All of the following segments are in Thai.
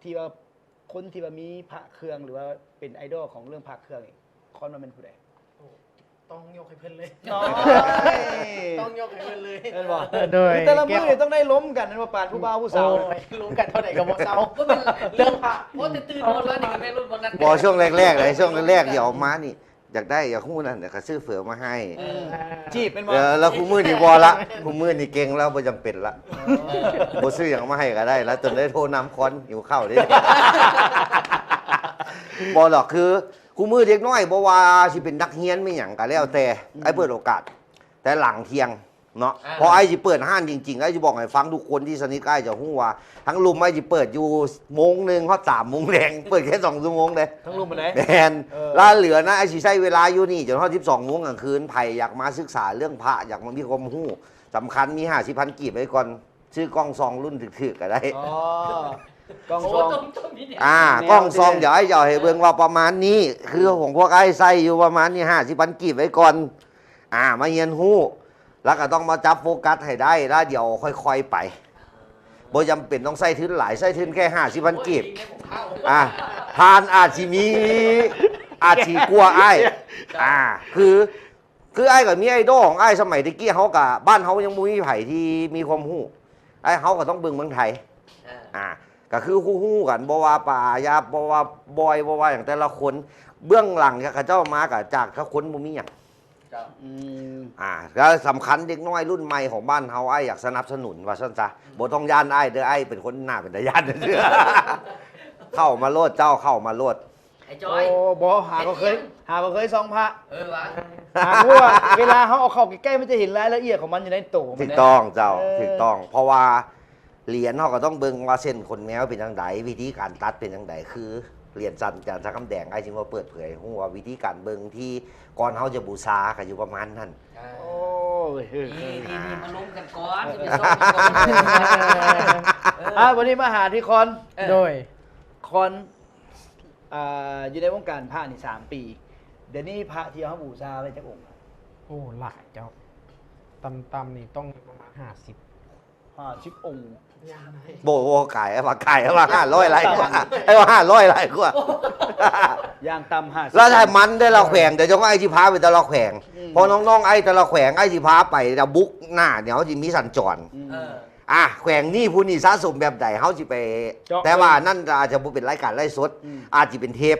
ที่ว่าคนที่ว่ามีพระเครื่องหรือว่าเป็นไอดอลของเรื่องพระเครื่องคอนมาเป็นผู้ใด ต้องยกให้เพื่อนเลย น้อย ต้องยกให้เพื่อนเลย เห็นบ่ โดย แต่ละมือเนี่ยต้องได้ล้มกันนั่นว่าปานผู้บ่าวผู้สาว รู้กันเท่าไหร่กับหมอเซา ก็เป็นเรื่องพระเพราะตื่นหมดแล้วนี่ก็ไม่รุ่นวันนั้น บอช่วงแรกๆเลยช่วงแรกๆเดี๋ยวมานี่อยากได้อยากคู่นั่นเดี๋ยวเขาซื้อเฟือมาให้ จีบเป็นบ่ แล้วคู่มือนี่บอละคู่มือนี่เก่งแล้วบ่จำเป็นละบ่ซื้ออย่างมาให้ก็ได้แล้วจนได้โทรนำคอนหิวข้าวได้ บอหรอกคือคู่มือเด็กน้อยบ่ว่าสิเป็นนักเรียนไม่หยังก็แล้วแต่ไอ้เปิดโอกาส แต่หลังเที่ยงเนาะพอไอ้สิเปิดห้านจริงๆไอ้สิบอกให้ฟังทุกคนที่สนิทใกล้จะฮู้ว่าทั้งลุมไอ้สิเปิดอยู่โมงนึงฮอด3 โมงแรงเปิดแค่2 ชั่วโมงเลย ทั้งลุมมาไหน แมนแล้วเหลือนะไอ้สิใช้เวลาอยู่นี่จนฮอด12 โมงกลางคืนไผอยากมาศึกษาเรื่องพระอยากมามีความรู้สำคัญมี50,000กีบไว้ก่อนซื้อกล้องซองรุ่นถึกๆก็ได้ อ๋อกล้อง โอ้ ซอง ต้องมีเนี่ย กล้องซองเดี๋ยวไอ้จะเอาให้เบิ่งว่าประมาณนี้ คือของพวกไอ้ใส่อยู่ประมาณนี้50,000กีบไว้ก่อนมาเรียนรู้แล้วก็ต้องมาจับโฟกัสให้ได้แล้วเดี๋ยวค่อยๆไปบ่จำเป็นต้องใส่ทุนหลายใส่ทุนแค่50,000กีบทานอาจสิมีอาจสิกลัวไอ้คือไอ้กับมีไอดอลของไอ้สมัยตะกี้เขากับบ้านเขายังมุ้ยไผ่ที่มีความรู้ไอ้เขาก็ต้องเบิ่งเมืองไทยก็คือฮู้กันบ่ว่าป่ายาบ่ว่าบอยบ่ว่าอย่างแต่ละคนเบื้องหลังกับเจ้ามากับจากถ้าคนบ่มีหยังแล้วสำคัญเด็กน้อยรุ่นใหม่ของบ้านเฮาไอ้อยากสนับสนุนว่าซั่นซะบ่ต้องย่านไอ้เด้อไอ้เป็นคนหน้าเป็นตาย่านเด้อ เข้ามาโลดเจ้าเข้ามาโลด ไอ้จ โอ้ อย บ่หาก็เคยซองพระ วะ หาว่าเวลาเขาเอาเข้าใกล้ๆมันจะเห็นรายละเอียดของมันอยู่ในโตมัน ถูกต้องเจ้าถูกต้อง เพราะว่าเหรียญเขาก็ต้องเบิ่งว่าเส้นขนแมวเป็นจังไดวิธีการตัดเป็นจังไดคือเหรียญจันทร์จารย์คำแดงไอ้จึงว่าเปิดเผยฮู้ว่าวิธีการเบิ่งที่ก่อนเขาจะบูชาก็อยู่ประมาณนั้น โอ้ย นี่มาล้มกันก่อนจะไปซ้อมก่อน วันนี้มาหาที่คอน โดย คอนอยู่ในวงการพระนี่3 ปี เดี๋ยวนี้พระที่เขาบูชาไปจากองค์ โอ้หลายเจ้าตำนี่ต้องประมาณ50 องค์ โบไก่ว่าไก่ว่า500ไรกว่าว่า500ไรกว่า ย่างต่ำ50 แล้วถ้ามันได้เราแขวงเดี๋ยวจะว่าไอ้ที่พาไปแต่เราแขวงพอน้องๆไอ้แต่เราแขวงไอ้ที่พาไปจะบุกหน้าเดี๋ยวจะมีสัญจรแขวงนี่ผู้นี่สะสมแบบใดเขาจะไปแต่ว่านั่นอาจจะเป็นรายการไล่สดอาจจะเป็นเทป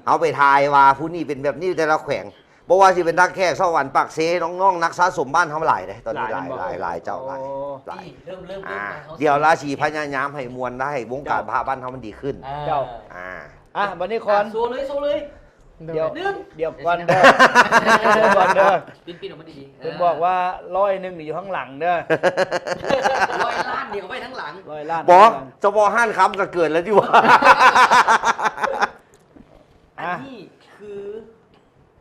เขาไปทายว่าผู้นี่เป็นแบบนี้แต่เราแขวงเพราะว่าที่เป็นนักแขกสวรรค์ปากเซน้องๆนักสะสมบ้านทำหลายเลยตอนนี้หลายเจ้าหลายเริ่มเดี๋ยวราชีพญายามให้มวลได้วงการพาบ้านเขามันดีขึ้นเจ้าวันนี้คอน โซเลย เดี๋ยวก่อนเด้อก่อนเด้อ ปิ้นออกมาดีๆ เพิ่งบอกว่า100นี่อยู่ข้างหลังเด้อ 100 ล้านเดี๋ยวไปทั้งหลัง 100 ล้าน บอกจะบอกห้านคำก็เกิดแล้วที่ว่า อันนี้คือ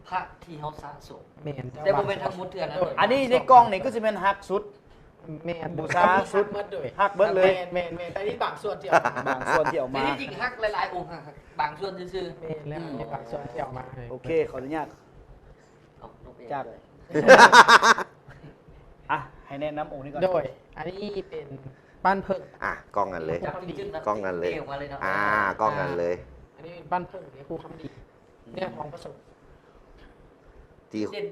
พระที่เขาสะสม เมน แต่ผมเป็นทางมุดเถื่อนนะ อันนี้ในกล้องนี่ก็จะเป็นฮักสุด เมน บูชาสุด เบิดเลย ฮักเบิดเลย เมนแต่ที่บางส่วนเดียว บางส่วนที่ออก แต่ มา ที่จริงฮักหลายๆองค์ฮักบางส่วนซื่อ เมนแล้วในปากส่วนที่ออกมาเลย โอเค ขออนุญาต ๆ จาก ให้แนะนำองค์นี้ก่อน โดย อันนี้เป็นบ้านเพิ่ง กล้องกันเลย กล้องกันเลย กล้องกันเลย อันนี้เป็นบ้านเพิ่งในครูคำดีเนี่ยทองผสม ตี เด่น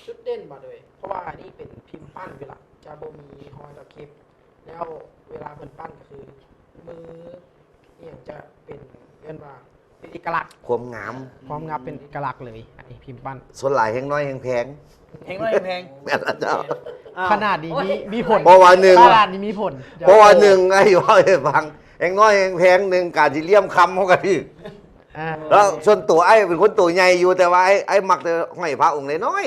ชุดเด่นมาเลย เพราะว่าอันนี้เป็นพิมพ์ปั้นเวลาจะบ่มีฮอยตะเข็บแล้วเวลาเพิ่นปั้นก็คือ มือเนี่ยจะเป็นเรียกว่าเป็นเอกลักษณ์ ความงาม พร้อมงับเป็นเอกลักษณ์เลย อันนี้พิมพ์ปั้น ส่วนหลายแห้งน้อยแห้งแพง แพงน้อยแพง แม่นแล้วเจ้า ขนาดนี้มีผล เพราะว่าหนึ่ง ขนาดนี้มีผล เพราะว่าหนึ่งไอ้ว่าให้ฟังแห้งน้อยแห้งแพงหนึ่งการที่เลี่ยมคำเขากันที่ แล้วส่วนตัวไอ้เป็นคนตัวใหญ่อยู่แต่ว่าไอ้มักจะห้อยพระองค์น้อย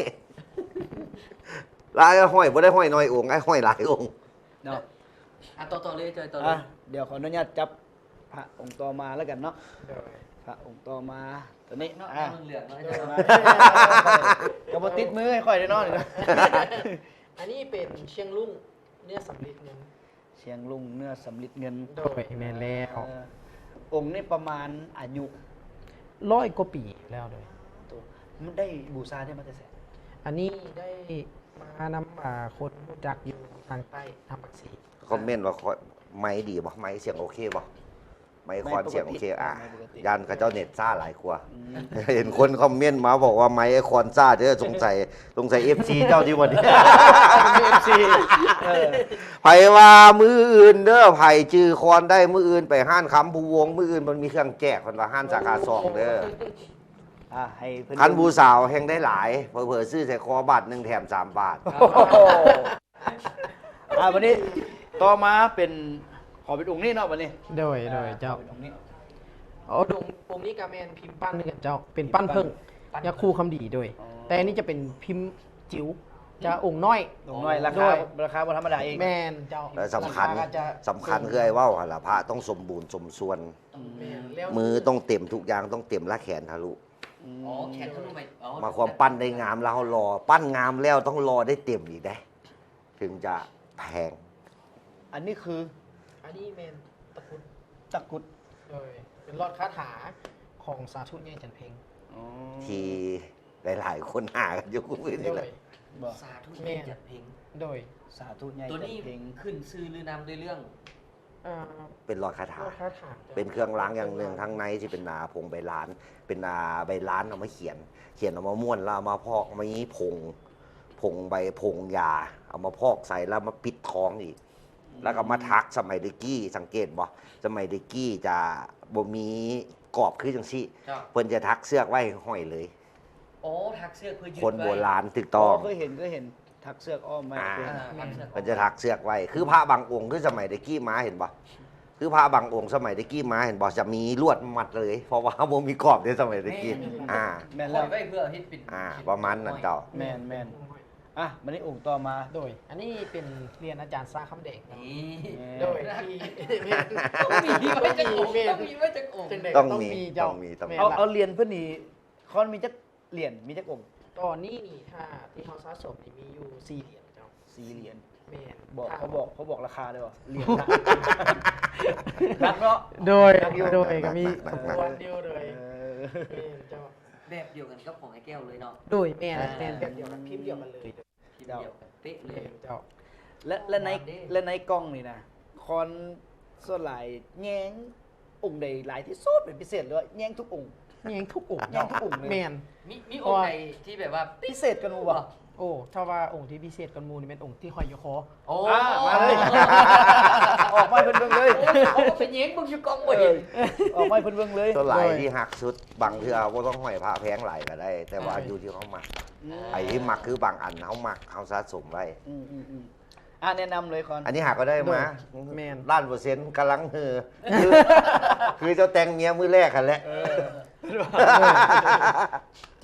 แล้วไอ้ห้อยบ่ได้ห้อยน้อยองค์ไอ้ห้อยหลายองค์ เนาะ ต่อเลยจอยต่อเลย เดี๋ยวขออนุญาตจับพระองค์ต่อมาแล้วกันเนาะพระองค์ต่อมาตัวนี้ เนาะเหลืองๆเนาะ กระบติดมือให้ค่อยได้เนาะ อันนี้เป็นเชียงรุ่งเนี่ยสำลิดเงิน เชียงลุงเนื้อสำลิดเงิน โดยแมนแล้ว องค์นี่ประมาณอายุ 100 กว่าปีแล้วเลย ตัวมันได้บูชาได้มาแต่แสน อันนี้ได้มานำคนรู้จักอยู่ทางใต้ทางปักศรี คอมเมนต์ว่าไม้ดีบ่ไม้เสียงโอเคบ่ ไมค์คอนเสียงโอเคอ่ะ ไม่ปกติ ยันกับเจ้าเน็ตซ่าหลายกว่า อืม เห็นคนคอมเมนต์มาบอกว่าไมค์ไอคอนซ่าเด้อสงสัยFC เจ้าที่วันนี้ มี FC เออ ไผว่ามืออื่นเด้อไผจื้อคอนได้มืออื่นไปห้านคำผู้วงมืออื่นมันมีเครื่องแจกคนว่าห้านสาขาสองเด้อ ให้เพิ่น คันบูสาวแห่งได้หลายเผลอๆซื้อใส่คอบัตร1แถม3 บาท โอ้โหวันนี้ต่อมาเป็นขอเป็นองค์นี้เนาะวันนี้ โดยเจ้า ขอเป็นองค์นี้ อ๋อองค์นี้กาแมนพิมพ์ปั้นนี่กันเจ้าเป็นปั้นเพิ่งยักษ์คู่คำดีโดย อ๋อ แต่อันนี้จะเป็นพิมพ์จิ๋วจะองค์น้อย องค์น้อยรา ด้ คา วย ราคาบ่ธรรมดาเอง แมนเจ้า และสำคัญ ราาก็จะ สำคัญคือไอ้ว่าวหั่นล่ะพระต้องสมบูรณ์สมส่วน แม่นแล้ว มือต้องเต็มทุกอย่างต้องเต็มและแขนทะลุ อ๋อแขนทะลุไปอ๋อ มาความปั้นได้งามแล้วเรารอ ปั้นงามแล้วต้องรอได้เต็มอีกได้ ถึงจะแพง อันนี้คือ อันนี้แมนตะกรุด ตะกรุด โดยเป็นรอดคาถาของสาธุเนี่ยจันเพ็ง ที่หลายๆคนหากันอยู่มือ โด นี่แห ย ละ บอก สาธุแม่จัดเพลง โดย สาธุใหญ่ ตัว จัด นี้ เพลง ขึ้นซื้อหรือนำด้วยเรื่อง อ่า เป็นรอยคาร ถา อดคาถา เป็นเครื่องล้างอย่างหนึ่งทั้งในที่เป็นนาผงใบลาน เป็นนาใบลานเอามาเขียนเอามาม้วนแล้วเอามาพอกมานี้ผงใบผงยา เอามาพอกใส่แล้วมาปิดท้องอีก แล้วก็มาทักสมัยเด็กกี้สังเกตบ่สมัยเด็กกี้จะบ่มีกรอบคือจังซี่ เจ้า เพิ่นจะทักเสือกไว้ห้อยเลย โอ้ทักเสื้อเพื่อยืด คนโบ ไว้ ราณถูกต้อง เคยเห็นถักเสือกอ้อมมา อ่า เป็น ทักเสื้อ มันจะทักเสือกไว้ คือพระบางองค์คือสมัยเด็กกี้มาเห็นบ่คือพระบางองค์สมัยเด็กกี้มาเห็นบ่จะมีลวดมัดเลย เพราะว่าบ่มีกรอบในสมัยเด็กกี้อ่า แม่น ค แล้ อ วย ไว้เพื่อที่เป็น ประมาณนั้นเจ้า แม่นอ่ะมันนี้องค์ต่อมา โดย อันนี้เป็นเรียนอาจารย์ซาคำเด็กครับ นี่ โดยที่แม่น ต้องมีไว้จักองค์ต้องมีไว้จักองค์ จังใด ต้อง ก็ มี เจ้า ต้องมีต้องมี แม่น เอา ละ เอาเหรียญเพื่อนนี่คอนมีจักเหรียญมีจักองค์ ตอนนี้นี่ถ้าที่เขาสะสมนี่มีอยู่4เหรียญเจ้า 4เหรียญ แม่น เขาบอกราคาเลยว่ะเหรียญละนักเนาะ โดย นักอยู่ โดยก็มี หนัก วันเดียวเลย เออ แม่นเจ้า แบบเดียวกันกับของไอ้แก้วเลยเนาะ โดยแม่นแม่นแบบเดียวกันพิมพ์เดียวกันเลย พิมพ์เดียวกันเป๊ะเล แม่ ย นเจ้า และในกล้องนี่นะคอนส่วนหลายแย้งองค์ใดหลายที่สุดเป็นพิเศษเลยว่าแย้งทุกองค์ แย่งทุกองค์ แย่งทุกองค์เลย แม่น มีองค์ใดที่แบบว่า พิเศษกันบ่วะ โอ้ถ้าว่าองค์ที่พิเศษกันหมูนี่เป็นองค์ที่ห้อยอยู่คอ โอ้ มาเลย ออกมาเพิ่นเบิ่งเลย เขาก็เป็นเย้งมึงอยู่กองบ่เห็น ออกมาเพิ่นเบิ่งเลย ตัวหลายที่หักสุดบางเทื่อก็ต้องห้อยพระแพงหลายก็ได้ แต่ว่าอยู่ที่เขามักไอ้ที่มักคือบางอันเขามักเขาสะสมไว้ อืมอ่ะแนะนำเลยคอน อันนี้หักก็ได้มา แม่น 1,000%กำลังคือเจ้าแต่งเมียมือแรกกันแหละ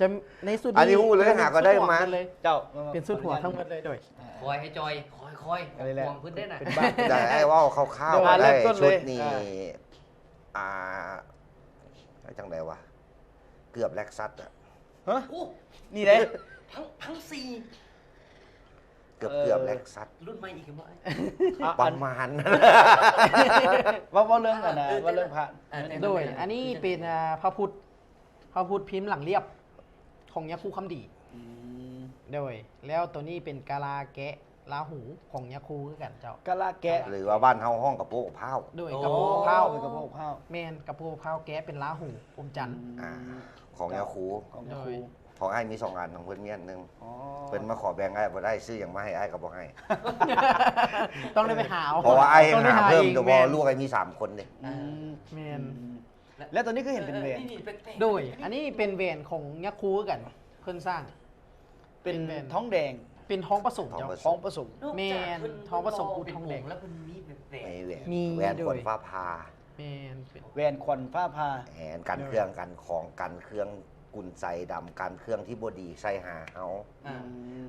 จะในสุด อันนี้หู้เลยหาก็ได้มา เป็นเลย เจ้า เป็นสุดหัวทั้งหมดเลยโดย คอยให้จอยคอย อะไรแหละ ห่วงพื้นได้น่ะ เป็นบ้าน แต่ไอ้ว่าวคร่าว เดี๋ยว ๆก็ได้ เริ่มต้นเลย ชุดนี้ อ่า จังไดวะเกือบแลกซัดอะ ฮะ โอ้ นี่เลย ทั้งสี่ เกือบแลกซัด รุ่นใหม่อีกไหม ประมาณ ว่าเรื่องกันนะว่าเรื่องพระ โดย อันนี้เป็นพระพุทธพิมพ์หลังเรียบของยาคูคำดี อืม โดย แล้วตัวนี้เป็นกาลาแกะลาหูของยาคูคือกันเจ้า กะลาแกะ หรือว่าบ้านเฮาห้องกับโป๊กเผา โดยกระโปรงเผา เป็นกระโปรงข้าว แมนกระโปรงเผาแกะเป็นลาหูอมจันทร์ อ่าของยาคู ของ โด ครู ย ของไอ้มี2 อันของเพิ่นมีอันหนึง อ๋อ เพิ่นมาขอแบ่งไอ้บ่ได้ซื้ออย่างมาให้ไอ้ก็บ่ให้ ต้องได้ไปหาอ เพราะว่าไอ้ ต้องได้ หาเพิ่ม อง แต่ แม ว่าน ลูกไอ้มี3 คนเนี่ย อืม แมน แล้วตอนนี้ก็เห็นเป็นแหวน นี่แปลกๆ โดย อันนี้เป็นแหวนของยาคูคือกันเพิ่นสร้าง เป็น แหวน ท้องแดง เป็นท้องผสมเจ้า ท้องผสม นอกจาก แม่น เพิ่ ท้องผสมอุด เป็น ทองแดง แล้วมันมีแบบแปลก ไม่แหวน มี แหวน ด้ ค วย นฟ้าพา แมนเป็น แหวนขวัญฟ้าพา แหนกันเครื่องกันของกันเครื่องกุญไซดำกันเครื่องที่บดีใส่หาเฮา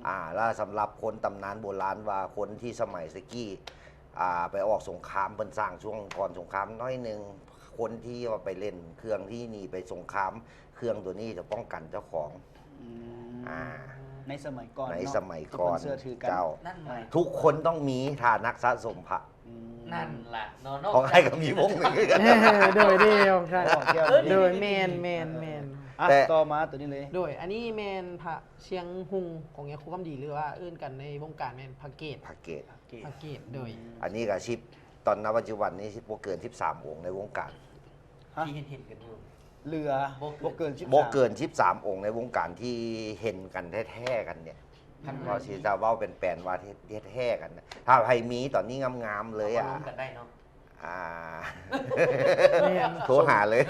อ่า แล้วสำหรับคนตำนานโบราณว่าคนที่สมัยสกี้ไปออกสงครามเพิ่นสร้างช่วงก่อนสงครามน้อยหนึงคนที่ว่าไปเล่นเครื่องที่หนี่ไปสงครามเครื่องตัวนี้จะป้องกันเจ้าของอ่า ในสมัยก่อน ใน เาะ สมัยก่อน ที่เพิ่เสื้อถือกัน เจ้า นั่นไง ทุกคนต้องมีฐานักสะสมพระ อืม นั่นล่ะนอนนอก ของใครก็มีวงหนึ่งคือกัน โดยเดียวใช่ ของแก้ว โดยแมน อ่ะ แต่ ต่อมาตัวนี้เลย โดย อันนี้แมนพระเชียงหุงของยาคูคำดีหรือว่าเอื้นกันในวงการแมนพระเกต พระเกต พระเกตโดย อันนี้กับชิปตอนนปัจจุบันนี้ชิปโปเกิน13 วงในวงการ ที่เห็นกันอยู่ เรือบ่เกิน13 บ่เกิน13องค์ในวงการที่เห็นกันแท้ๆกันเนี่ยพอสิจะเว้าเป็นแปลนว่าแท้ๆกันนะถ้าใครมีตอนนี้งามๆเลยอ่ะ รวมกันได้เนาะ อ่า แม่น โทรหาเลย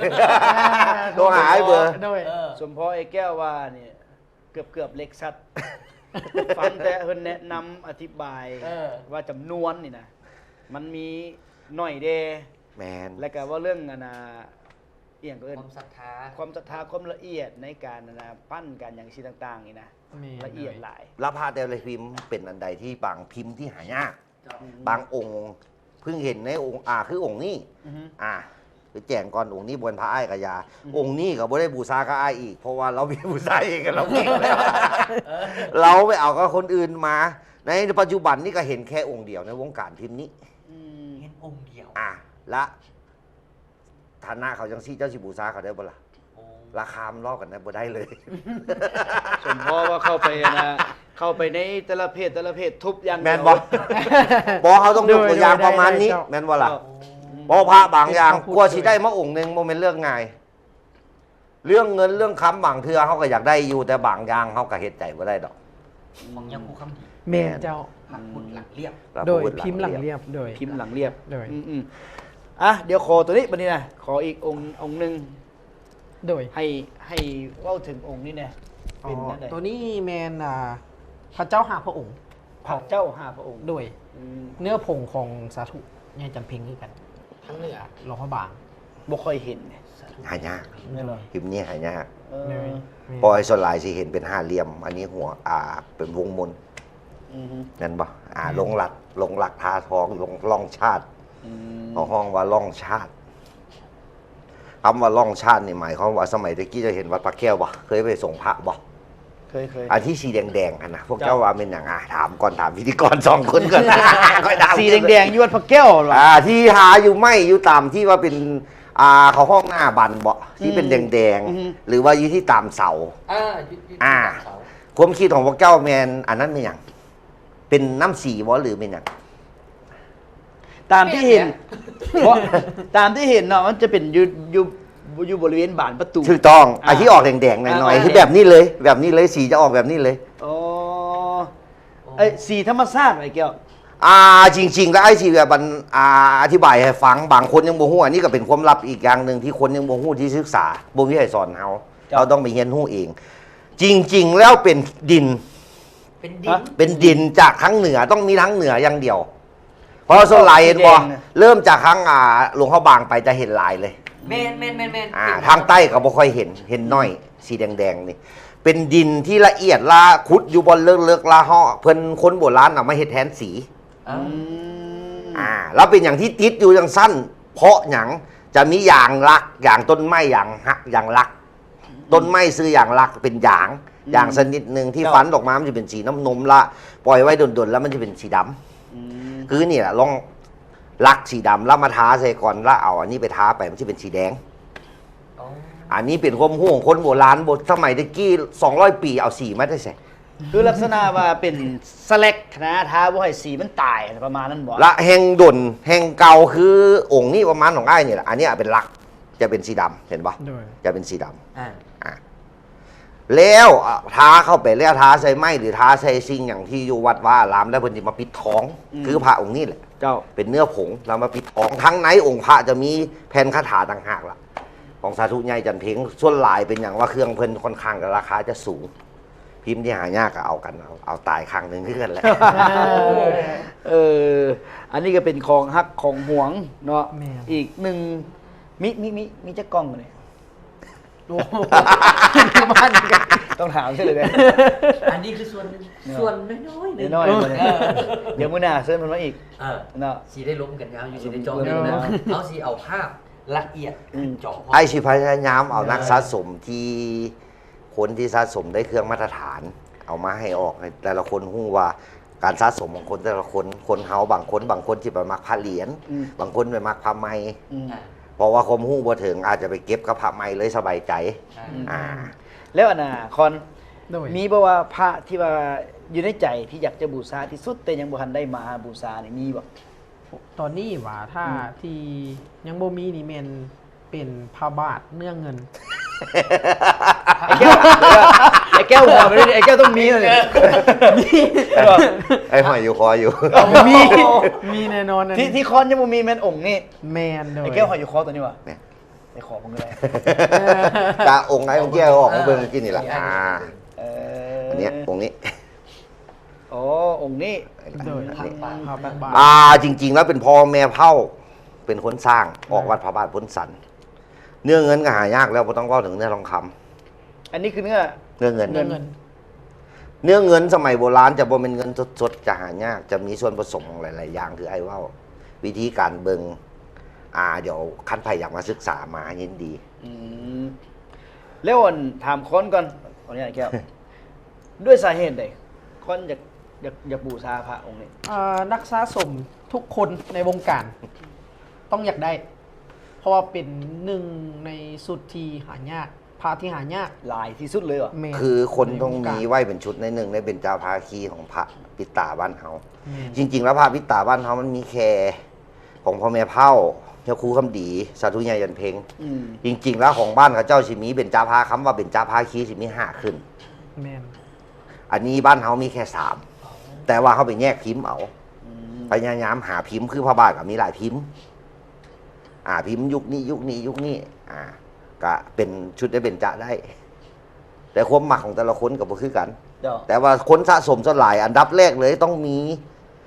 โทรหาไอ้เบอร์ โดย สมพอไอ้แก้วว่าเนี่ยเกือบเล็กชัด ฟังแต่เพิ่นแนะนำอธิบายว่าจำนวนนี่นะมันมีหน่อยเด แมน แล้วก็ว่าเรื่องเอียงก็ ค เอิ้น วามศรัทธา ความศรัทธาความละเอียดในการปั้นกันอย่างชิ้นต่างๆนี่นะ แม่น ละเอียดหลาย แล้วพระเดลพิมพ์เป็นอันใดที่บางพิมพ์ที่หายาก เจ้า บางองค์เพิ่งเห็นในองค์คือองค์นี้ อือฮึ คือแจงก่อนองค์นี้บนพระอ้ายกยา องค์นี้ก็บ่ได้บูชาก็อ้ายอีก เพราะว่าเรามีบูชาเองกันเราเก่งแล้ว เราไปเอากับคนอื่นมา ในปัจจุบันนี่ก็เห็นแค่องค์เดียวในวงการพิมพ์นี้ เห็นองค์เดียว และฐานะเขาจังซี่เจ้าสิบูชาเขาได้บ่ล่ะ โอ้ ราคามนลอกกันได้บ่ได้เลย สมพอว่าเข้าไปในแต่ละเพจทุบอย่าง แม่น เดียว บ่ บ่เขาต้องยกตัวอย่างประมาณนี้ แม่นบ่ล่ะ เพราะพระบางอย่างกลัวสิได้มาองค์หนึงบ่แม่นเรื่องง่าย เรื่องเงินเรื่องค้ำบางเทื่อเขาก็อยากได้อยู่แต่บางอย่างเขาก็เฮ็ดใจบ่ได้ดอก ของยังคูคำดี แม่นเจ้า หลักบุญหลักเรียบ พระ โดย พุทธ พิมพ์หลังเรียบโดย พิมพ์หลังเรียบ โดย อืมเดี๋ยวขอตัวนี้บัดนี้นะขออีกองค์หนึง โดย ให้เว้าถึงองค์นี้แน่เป็นนั่นใด ตัวนี้แมนพระเจ้าหาพระองค์ พระเจ้าห้าพระองค์ โดย อืม เนื้อผงของสาธุเนี่ยจำเพ็งคือกัน ทั้งเหนือหลวงพระบาง บ่ค่อยเห็นเนี่ย หายาก นี่เหรอ พิมพ์นี้หายาก เออ เลย ปล่อยส่วนหลายสิเห็นเป็นห้าเหลี่ยม อันนี้หัวเป็นวงมน อือฮึ นั่นบ่ลงหลักทาทองลงล่องชาติ อืม เอาห้องว่าล่องชาติคำว่าล่องชาตินี่หมายความว่าสมัยตะกี้จะเห็นวัดพระแก้วบ่เคยไปส่งพระบ่ เคย อันที่สีแดงๆกันนะพวกเจ้าว่าเป็นอย่างถามก่อนถามพิธีกรสองคนก่อน ค่อยถาม สีแดงๆยวดพระแก้วเหรอ ที่หาอยู่ไม่อยู่ตามที่ว่าเป็นเขาห้องหน้าบันบ่ที่เป็นแดง อือฮึ ๆหรือว่าอยู่ที่ตามเสา ยึด อ่า เสา ความคิดของพวกเจ้าแมนอันนั้นเป็นอย่างเป็นน้ำสีบ่หรือเป็นอย่าง ตามที่เห็นเพราะตามที่เห็นเนาะมันจะเป็นอยู่บริเวณบานประตู ถูกต้อง อ่า ที่ออกแดงๆหน่อยๆคือแบบนี้เลย แบบนี้เลยสีจะออกแบบนี้เลย อ๋อไอ้สีธรรมชาติไอ้แก้ว จริง ๆ แล้วไอ้ที่แบบอธิบายให้ฟังบางคนยังบ่ฮู้อันนี้ก็เป็นความลับอีกอย่างหนึ่งที่คนยังบ่ฮู้ที่ศึกษาบ่มีใครสอนเราต้องไปเรียนรู้เอง จริง ๆ แล้วเป็นดิน เป็นดิน เป็นดินจากทั้งเหนือต้องมีทั้งเหนืออย่างเดียว เพราะส่วนลายเห็นบ่ แดงนะ เริ่มจากทั้งหลวงพ่อบางไปจะเห็นลายเลย แมน ทางใต้ก็บ่ค่อยเห็นน้อยสีแดงๆนี่เป็นดินที่ละเอียดละขุดอยู่บนเลิกๆละห่อเพิ่นคนโบราณเอามาเฮ็ดแทนสี แล้วเป็นอย่างที่ติดอยู่อย่างสั้น เพราะอย่างจะมีอย่างรักอย่างต้นไม้อย่างรัก ต้นไม้ซื้ออย่างรักเป็นอย่างชนิดหนึ่งที่ฟันออกมามันจะเป็นสีน้ำนมละปล่อยไว้ดนๆแล้วมันจะเป็นสีดำคือนี่แหละลองรักสีดำแล้วมาทาใส่ก่อนแล้วเอาอันนี้ไปทาไปมันจะเป็นสีแดง อันนี้เป็นความรู้ของคนโบราณสมัยตะกี้200 ปีเอาสีมาได้ใส่ คือลักษณะว่าเป็นสแลกนะท้าบ่ให้สีมันตายอะไรประมาณนั้นบ่ ละแห่งดนแห่งเก่าคือองค์นี้ประมาณของไอ้ายนี่แหละอันนี้เป็นลักจะเป็นสีดำเห็นปะ โดย จะเป็นสีดำแล้วทาเข้าไปแล้วทาใส่ไม้หรือทาใส่สิ่งอย่างที่อยู่วัดว่าอารามแล้วเพิ่นสิมาปิดท้อง คือพระองค์นี้แหละ เจ้า เป็นเนื้อผงแล้วมาปิดท้องทั้งในองค์พระจะมีแผ่นคาถาต่างหากล่ะของสาธุใหญ่จันเพ็งส่วนหลายเป็นอย่างว่าเครื่องเพิ่นค่อนข้างกับราคาจะสูง พิมพ์ที่หายากก็เอากันเอาตายครั้งหนึ่งขึ้นแหละ อันนี้ก็เป็นของฮักของหวงเนาะ แม่น อีกหนึ่งมีจะกล้องเลย โอ้โหบ้านกัน ต้องถามใช่เลยเนี่ย อันนี้คือส่วนหนึ่งส่วนน้อยๆหนึ่ง น้อยๆมาเลยเดี๋ยวมื้อหน้าเชิญมันมาอีก เนาะ สีได้ล้มกันยาวอยู่สีได้จอ เอ กัน อ นะเอาสีเอาภาพละเอียดเจาะ ไอ้ชิพยายามเอานักสะสมที่คนที่สะสมได้เครื่องมาตรฐาน เอามาให้ออกให้แต่ละคนรู้ว่าการสะสมของคนแต่ละคนเฮาบางคนที่ไปมักพระเหรียญบางคนไปมักพระไม้ อืม เพราะว่าความรู้บ่ถึงอาจจะไปเก็บกับพระไม้เลยสบายใจอ่า แล้วอันน่ะคอน โดย มีบ่ว่าพระที่ว่าอยู่ในใจที่อยากจะบูชาที่สุดแต่ยังบ่ทันได้มาบูชานี่มีบ่ ตอนนี้ว่าถ้าที่ยังบ่มีนี่แมน เป็นพระบาทเนื้อเงิน ไอ้แก้วหัวไปเลยไอ้แก้วต้องมีเลย ไอ้หอยอยู่คออยู่ มีแน่นอนอัน ที่ นี้ ที่คอนยังบ่มีแม่นองค์นี่ แมนโดย ไอ้แก้วหอยอยู่คอตัวนี้วะ เนี่ย ไอ้ขอผมก็ได้ ตาองค์ไอ้องค์แก้วออกมาเบิ่งกินนี่แหละเออันเนี้ยองค์นี้ อ๋อองค์นี้ โดยพระบาท จริง ๆ แล้วเป็นพ่อแม่เผ่าเป็นคนสร้างออกวัดพระบาทพ้นสันเนื้อเงินก็หายากแล้วบ่ต้องเว่าถึงเนื้อทองคำ อันนี้คือเนื้อ เนื้อเงิน เนื้อเงิน เนื้อเงินสมัยโบราณจะบ่เป็นเงินสดๆจะหายากจะมีส่วนผสมของหลายๆอย่างคือไอ้เว่าวิธีการเบิงเดี๋ยวคันไผ่อยากมาศึกษามายินดี อืมแล้วอันถามค้อนก่อนขออนุญาตแก้ว ด้วยสาเหตุใดค้อนอยากบูชาพระองค์นี้ นักสะสมทุกคนในวงการ ต้องอยากได้ เพราะว่าเป็นหนึ่งในสุดที่หายากพระที่หายาก หลายที่สุดเลยเหรอ แม่น คือคนต้อง ในว มี การ ไหวเป็นชุดในหนึ่งในเป็นจาภาคีของพระปิตาบ้านเฮา แม่น จริง ๆ แล้วพระปิตาบ้านเฮามันมีแค่ของพ่อแม่เผ่าเจ้าครูคำดีสาธุญายันเพ็ง อืม จริง ๆ แล้วของบ้านเขาเจ้าสิมีเป็นจาภาคำว่าเป็นจาภาคีสิมี5ขึ้น แมน อันนี้บ้านเฮามีแค่3แต่ว่าเขาไปแยกพิมพ์เอา อืม พยายามหาพิมพ์คือพระบาทก็มีหลายพิมพ์พิมพ์ยุคนี้ก็เป็นชุดได้เป็นจะได้ แต่ความหมักของแต่ละคนกับบ่คือกัน เดี๋ยว แต่ว่าคนสะสมสลายอันดับแรกเลยต้องมี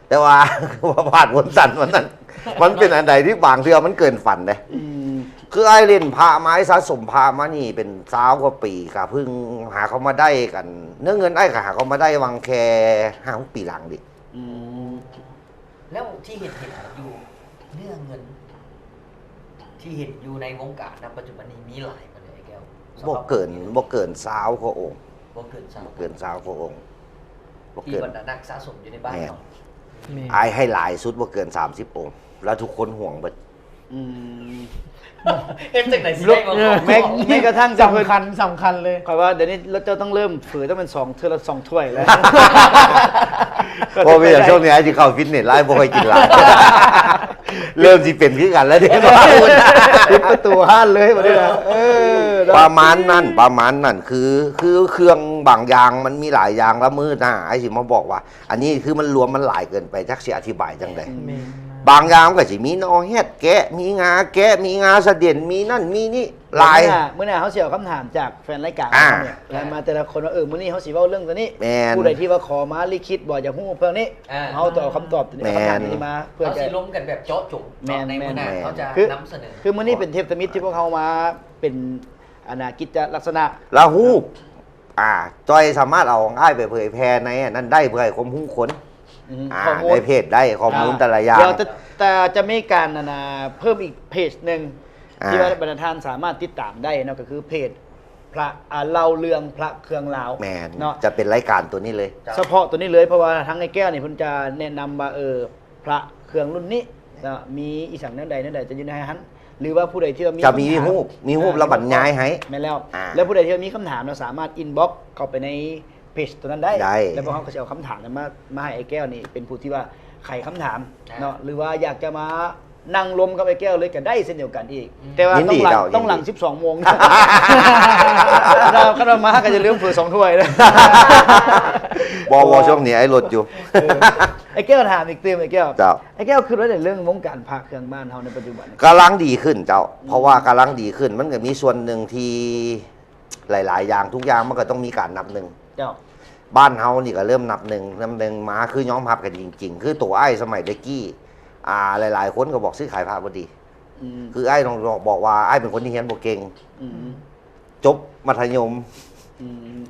แต่ว่า พระบาทวนสันมันนั้นมันเป็นอันใดที่บางเทื่อมันเกินฝันเลย อืม คือไอ้เล่นพระไม้สะสมพระมานี่เป็น20 กว่าปีก็เพิ่งหาเขามาได้กัน เนื้อเงินไอ้ก็หาเขามาได้วังแค่5-6 ปีหลังดิ อืม แล้วที่เห็นอยู่เนื้อเงิน ที่เห็นอยู่ในวงการณปัจจุบันนี้มีหลายมาเลยไอ้แก้ว บ่เกิน20 กว่าองค์ บ่เกินสาม บ่เกิน20 กว่าองค์บ่ ที่ เกิน บรรดานักสะสมอยู่ในบ้านเรา แม่น ไอ้ให้หลายสุดบ่เกิน30 องค์ แล้วทุกคนห่วงเบิด อืม เอ็มจากไหนสิได้มาบอก แม้กระทั่งจะเพิ่น สำคัญเลย ขอยว่าเดี๋ยวนี้เราจะต้องเริ่มฝืนต้องเป็น2 เทื่อละ 2 ถ้วยแล้ว เพราะว่าช่วงนี้ไอ้ที่เข้าฟิตเนสไล่บ่ค่อยกินหลาย เริ่มสิเป็นคือกันแล้วเด้ ปิดประตูห้านเลยวันนี้นะประมาณนั้นคือเครื่องบางอย่างมันมีหลายอย่างละมือนะไอ้สิมาบอกว่า อันนี้คือมันรวมมันหลายเกินไปจักสิอธิบายจังได๋ แม่น บางอย่างมันก็สิมีนอแฮดแกะมีงาแกะมีงาเสด็จมีนั่นมีนี่หลาย เมื่อหน้าเขาเสียคำถามจากแฟนรายการ อ่า เนี่ยแล้วมาแต่ละคนว่ามื้อนี้เขาสิเว้าเรื่องตัวนี้ แม่น ผู้ใดที่ว่าขอมาลิขิตบอกจะฮู้เพิ่นนี้เขาตอบคำตอบตัวนี้ แม่น คำถามนี้มาเพื่อ เขา จะ สิล้มกันแบบเจาะจง แม่น ในมือหน้า แม่น เขาจะ คือ นำเสนอ คือมื้อนี้เป็นเทพสมิธที่พวกเขามาเป็นอนากิจลักษณะ แล้วฮู้จอยสามารถเอาของอ้ายไปเผยแพร่ในอันนั้นได้เพื่อให้ความฮู้คน ข้อมูล ในเพจได้ข้อมูลแต่ละอย่าง เดี๋ยวแต่จะมีการเพิ่มอีกเพจหนึ่ง อ่า ที่ว่าบรรดาท่านสามารถติดตามได้เนาะก็คือเพจพระเล่าเรื่องพระเครื่องลาว แมน เนาะ จะเป็นรายการตัวนี้เลย เฉพาะตัวนี้เลยเพราะว่าทั้งไอ้แก้วเนี่ยเพิ่นจะแนะนำว่าพระเครื่องรุ่นนี้นะมีอีสังนั่นใดจะอยู่ในหันหรือว่าผู้ใดที่ว่ามี จะมี คำถา รูปแล้วบรรยายให้ แม่นแล้ว อ่า แล้วผู้ใดที่ว่ามีคำถามเราสามารถอินบ็อกเข้าไปในเพจตัวนั้นได้ ได้ แล้วพวกเขาก็จะเอาคำถามนั้นมาให้ไอ้แก้วนี่เป็นผู้ที่ว่าไขคำถามเนาะหรือว่าอยากจะมานั่งลมกับไอ้แก้วเลยก็ได้เช่นเดียวกันอีก แต่ว่า ยิน ต้ ดี องหลัง ยินดี 12 โมงเราขนมมาก็จะลืมเผื่อ2 ถ้วยเลย วช่วงนี้ไอ้รถอยู่ ไอ้แก้วถามอีกเติมไอ้แก้ว เจ้า ไอ้แก้วคือว่าในเรื่องวงการพระเครื่องบ้านเฮาในปัจจุบัน กำลังดีขึ้นเจ้า เพราะว่ากำลังดีขึ้นมันก็มีส่วนหนึ่งที่หลาย ๆ อย่างทุกอย่างมันก็ต้องมีการนับหนึ่ง เจ้า บ้านเฮานี่ก็เริ่มนับหนึ่งมาคือย้อมพับกันจริง ๆ คือตัวไอ้สมัยเด็กกี้หลาย ๆ คนก็บอกซื้อขายพระบ่ดี อืม คือไอ้ต้องบอกว่าไอ้เป็นคนที่เรียนบ่เก่ง อืม จบมัธยม อืม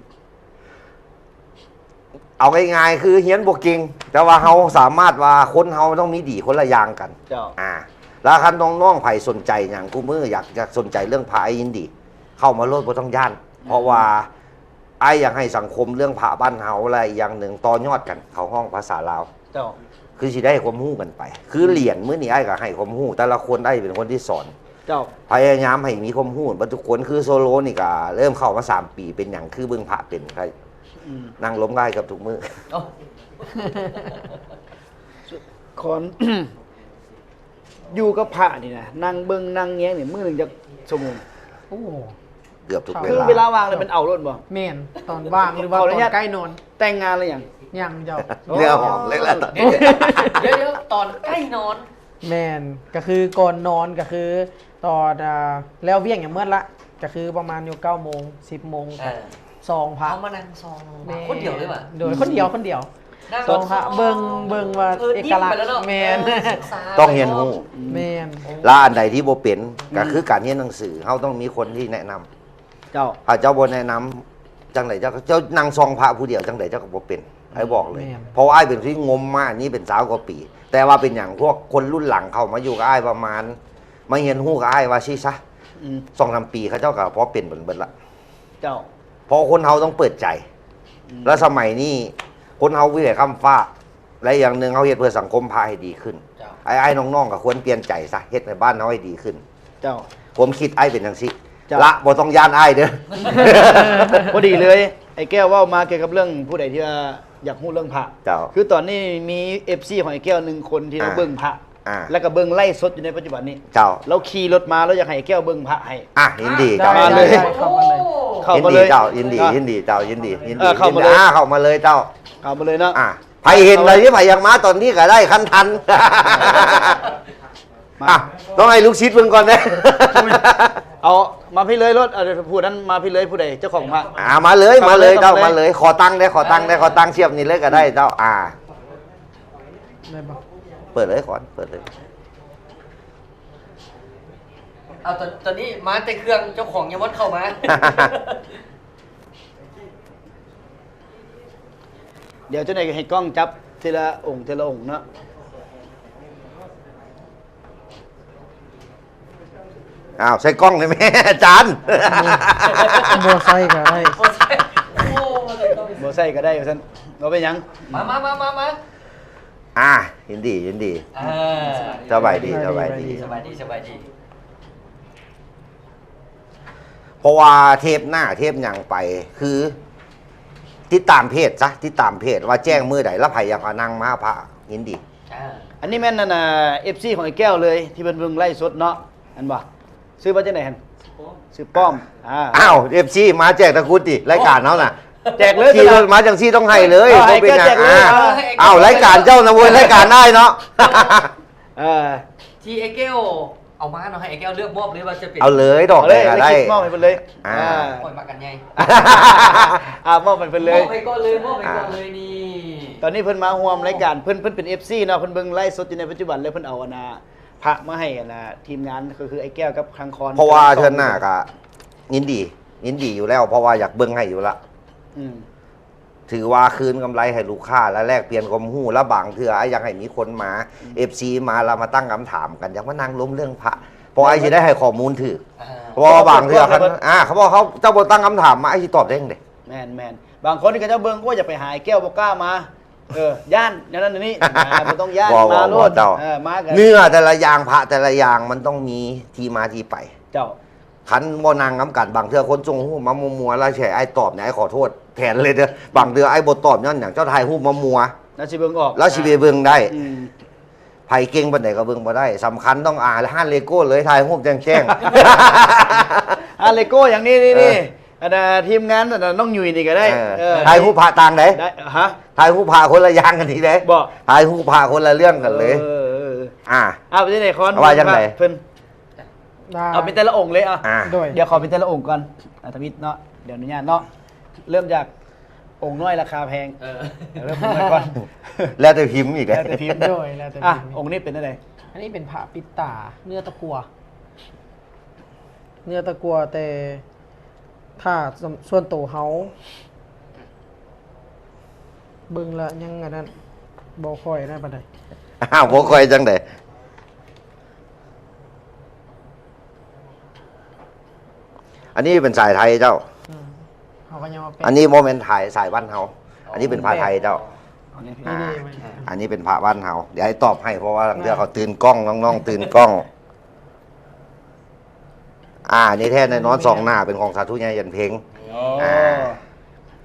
เอาง่ายๆคือเรียนบ่เก่งแต่ว่าเฮาสามารถว่าคนเฮาต้องมีดีคนละอย่างกัน เจ้า แล้วคันน้องๆไผ่สนใจอย่างกูมืออยากสนใจเรื่องพระไอ้ยินดี เข้ามาโลดบ่ต้องย่าน เพราะว่าไอ้อยากให้สังคมเรื่องพระบ้านเฮาอะไรอย่างหนึ่งต่อยอดกัน เข้าห้องภาษาลาว เจ้า คือสิได้ความรู้กันไป คือเหรียญมื้อนี้ไอ้ก็ให้ความรู้แต่ละคนไอ้เป็นคนที่สอน เจ้า พยายามให้มีความรู้บัดทุกคนคือโซโลนี่ก็เริ่มเข้ามา3 ปีเป็นอย่างคือเบิ่งพระเป็นใคร อืม นั่งล้มได้กับทุกมือ เอ้า คอน อยู่กับพระนี่นะนั่งเบิ่งนั่งแง้งนี่มื้อหนึงจะ ชั่วโมง โอ้ เกือบทุก คือ เว เว ลา ลาว่างเลยมันเอารถบ่ แม่นตอนว่างหรือว่า ขอ ต อนุ อน ญาต ใกล้นอน แต่งงานหรือยัง ยังเจ้า เรือหอมเล็กแล้วตอนนี้ เดี๋ยวตอนใกล้นอน แม่นก็คือก่อนนอนก็คือตอนแล้วเวียงอย่างเมื่อละก็คือประมาณอยู่9 โมง 10 โมง เออ ซองพระ เอามานั่งซองคนเดียวเลยว่ะ โดยคนเดียว นั่ง ซองพระเบิ่งว่าเอกลักษณ์แม่น ต้องเรียนรู้ แม่น และอันใดที่บ่เป็นก็คือการเรียนหนังสือเขาต้องมีคนที่แนะนำ เจ้า ถ้าเจ้าบ่แนะนำจังไดเจ้านั่งซองพระผู้เดียวจังไดเจ้าก็บ่เป็นไอ้บอกเลย เพราะว่าไอ้เป็นที่งมมากนี่เป็นสาวกว่าปี แต่ว่าเป็นอย่างพวกคนรุ่นหลังเข้ามาอยู่กับไอ้ประมาณมาเรียนรู้กับไอ้ว่าสิซะ อืม 2-3 ปีเขาเจ้าก็พอเป็นเบิ่นละ เจ้า เพราะคนเฮาต้องเปิดใจ แล้วสมัยนี้คนเฮาวิเลยคำฟ้า และอย่างหนึ่งเฮาเฮ็ดเพื่อสังคมพาให้ดีขึ้น เจ้า ไอ้น้องๆก็ควรเปลี่ยนใจซะเฮ็ดในบ้านเฮาให้ดีขึ้น เจ้า ผมคิดไอ้เป็นจังซี่ จ้ะ ละบ่ต้องย่านไอ้เด้อ พอดีเลย ไอ้แก้วเว่ามาเกี่ยวกับเรื่องผู้ใดที่ว่าอยากรู้เรื่องพระ เจ้า คือตอนนี้มี FC ของไอ้แก้วหนึ่งคนที่เรา อ่า เบิ่งพระ อ่า แล้วก็เบิ่งไล่สดอยู่ในปัจจุบันนี้ เจ้า เราขี่รถมาแล้วอยากให้ไอ้แก้วเบิ่งพระให้ อ่ะยินดีเจ้า มาเลย ได้เข้ามาเลย เข้า ยิน มา ดี เลย เจ้ายินดี อ่ะ ยินดีเจ้ายินดียิน เอ ดี อเข้ามาเลย เข้ามาเลยเจ้า เข้ามาเลยเนาะ อ่ะไผเห็นอะไรที่ไผยังมาตอนนี้ก็ได้คันทัน มา อ่ะต้องให้ลูกชิดเพิ่งก่อนนะ เอามาพี่เลยรถเอาเดี๋ยวผู้นั้นมาพี่เลยผู้ใดเจ้าของพระ มาเลยมาเลย เข้า เจ้า มาเลย มาเลย ขอตังค์ได้ขอตังค์ได้ขอตังค์เชียบนี่เลยก็ได้เจ้าได้ปะ เปิดเลยก่อนเปิดเลย เอาตอนนี้มาแต่เครื่องเจ้าของยังวัดเข้ามา เดี๋ยวเจ้าไหนายก็ให้กล้องจับทีละองค์ทีละองค์เนาะ อ้าวใส่กล้องเลยแม่อาจารย์ โบไซค์ก็ได้ โอ้ใช่โอ้เลยต้อง บ่ใส่ก็ได้ว่าซั่นบ่เป็นหยัง มา ยินดียินดี อ่า สบายดีสบายดี สบายดี เพราะว่าเทปหน้าเทปหยังไปคือติดตามเพจซะติดตามเพจว่าแจ้งมือใดแล้วไผอยากเอานั่งมาพระยินดี อ่า อันนี้แม่นนั่นน่ะ FC ของไอ้แก้วเลยที่เพิ่นเบิ่งไล่สดเนาะอันบ่ซื้อมาจากไหนหั่นซื้อป้อมอ้าวเอฟซีมาแจกตะกรุดดิรายการเขาน่ะ แจกเลย ที่รถมาจังซี่ต้องให้เลย เอาให้ บ่เป็นหยัง แจกเลย อ้าวรายการเจ้านะเว้ยรายการได้เนาะ เออ ที่ไอ้แก้วเอามาเนาะให้ไอ้แก้วเลือกมอบเลยว่าจะเป็น เอาเลยดอก เอา เล เลย ย ก็ ได้ ได้ คิดมอบให้เพิ่นเลย อ่า ปล่อยมากันไง มอบให้เพิ่นเลย มอบไปก่อนเลยนี่ ตอนนี้เพิ่นมาร่วมรายการเพิ่นเป็น FC เนาะเพิ่นเบิ่งไล่สดอยู่ในปัจจุบันเลยเพิ่นเอาอันน่ะพระมาให้อันน่ะทีมงานก็คือไอ้แก้วกับครังคอน เพราะว่าเทือนหน้าก็ยินดีอยู่แล้ว เพราะว่าอยากเบิ่งให้อยู่ละ อืม ถือว่าคืนกำไรให้ลูกค้าและแลกเปลี่ยนความรู้และบางเทื่อไอ้อยากให้มีคนมา FC มาเรามาตั้งคำถามกันอยากมานั่งล้มเรื่องพระเพราะไอ้สิได้ให้ข้อมูลถือ อ่า เพราะว่าบางเทื่อเขาบอกเขาเจ้าบ่ตั้งคำถามมาไอ้สิตอบได้จังได๋ แม่นบางคนที่เขาเจ้าเบิ่งก็อย่าไปหาไอ้แก้วบ่กล้ามาย่านอย่างนั้นอย่างนี้บ่ต้องย่านมาโลดมากัน เนื้อแต่ละอย่างพระแต่ละอย่างมันต้องมีที่มาที่ไป เจ้า คันบ่นางน้ำกันบางเทื่อคนจงหูมามัวๆแล้วแฉไอ้ตอบเนี่ยไอ้ขอโทษแทนเลยเด้อบางเทื่อไอ้บ่ตอบย้อนอย่างเจ้าทายหูมามัว แล้วสิเบิ่งออก แล้วสิไปเบิ่งได้ อืม ไผเก่งปานใดก็เบิ่งบ่ได้สำคัญต้องห้านเลโก้เลยทายหูแจ้ง เลโก้อย่างนี้นี่อันน่ะทีมงานอันน่ะน้องหยุ่ยนี่ก็ได้ ทายหูพระต่างได ได้ฮะ ทายหูพระคนละอย่างกันนี่เด้ บ่ ทายหูพระคนละเรื่องกันเลยไปที่ไหนคอน ว่าจังได เพิ่น ได้ เอาเป็นแต่ละองค์เลยอ่ะ โดย เดี๋ยวขอเป็นแต่ละองค์ก่อนทวิตเนาะเดี๋ยวอนุญาตเนาะเริ่มจากองค์น้อยราคาแพง เออ เดี๋ยวเริ่มองค์น้อยก่อน แล้วแต่พิมพ์อีก แล้วแต่พิมพ์ โดยแล้วแต่ อ่ะ พิมพ์ องค์นี้เป็นอะไร อันนี้เป็นพระปิดตาเนื้อตะกัว เนื้อตะกัวแต่ถ้าส่วนตัวเฮาเบิ่งละยังอันนั้นบ่ค่อยได้ปานใด อ้าวบ่ค่อยจังได๋อันนี้เป็นสายไทยเจ้า เฮาก็ยังว่าเป็น อันนี้โมเมนต์ไทยสายบ้านเฮาอันนี้เป็นพระไทยเจ้า เอานี่ นี่นี่มัน อันนี้เป็นพระบ้านเฮาเดี๋ยวให้ตอบให้เพราะว่าเดี๋ยวเขาตื่นกล้องน้องๆตื่นกล้องนี่แท้ในนอนสองหน้าเป็นของสาธุญายันเพลง อ๋อ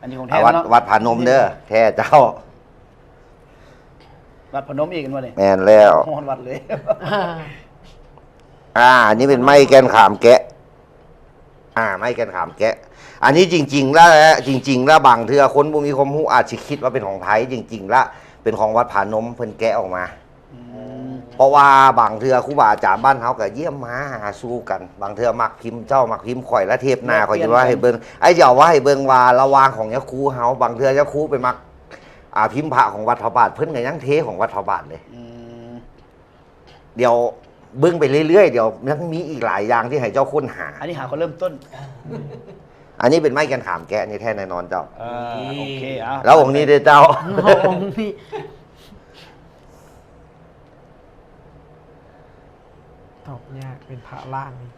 อันนี้ของแท้ วัด เนาะ วัดผานมเด้อแท้เจ้า วัดพนมอีกกันวะเนี่ย แม่นแล้ว โหดวัดเลย อ่า อันนี้เป็นไม้แกนขามแกะ ไม่กันขามแกะ อันนี้จริงๆแล้วบางเทื่อคนบ่มีความรู้อาจสิคิดว่าเป็นของไทยจริงๆแล้วเป็นของวัดผานมเพิ่นแกะออกมา เพราะว่าบางเทื่อครูบาอาจารย์บ้านเฮาก็เยี่ยมมาหาสู้กัน บางเทื่อมักพิมพ์เจ้ามักพิมพ์ข่อยและเทปหน้าข่อยจะว่าให้เบิ่งไอ้เจ้าว่าให้เบิ่งว่าระหว่างของยะครูเฮาบางเทื่อยะครูไปมักพิมพ์พระของวัดพระบาทเพิ่นก็ยังเทของวัดพระบาทเลยเดี๋ยวเบิ่งไปเรื่อยๆเดี๋ยวยังมีอีกหลายอย่างที่ให้เจ้าค้นหา อันนี้หาคนเริ่มต้น อันนี้เป็นไม้กันขามแกะนี่แท้แน่นอนเจ้า โอเคอ่ะ แล้วองค์นี้เด้อเจ้า องค์นี้ตอบยากเป็นพระล่างนี่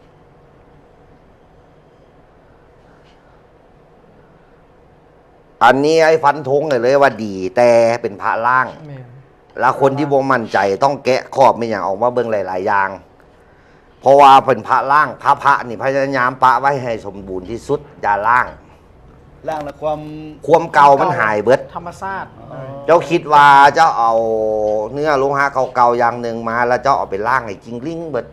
อันนี้ไอ้ฟันธงเลยว่าดี แต่เป็นพระล่าง แม่น แล้วคนที่บ่มั่นใจต้องแกะขอบไม่อย่างออกมาเบิ่งหลายๆอย่าง เพราะว่าเป็นพระล่างพระนี่พยายามปะไว้ให้สมบูรณ์ที่สุดอย่าล่าง ร่างและความ ความเก่ามันหายเบิด ธรรมชาติ เจ้าคิดว่าเจ้าเอาเนื้อโลหะเก่าๆอย่างหนึ่งมา แล้วเจ้าเอาไปล่างให้จริงลิ่งเบิด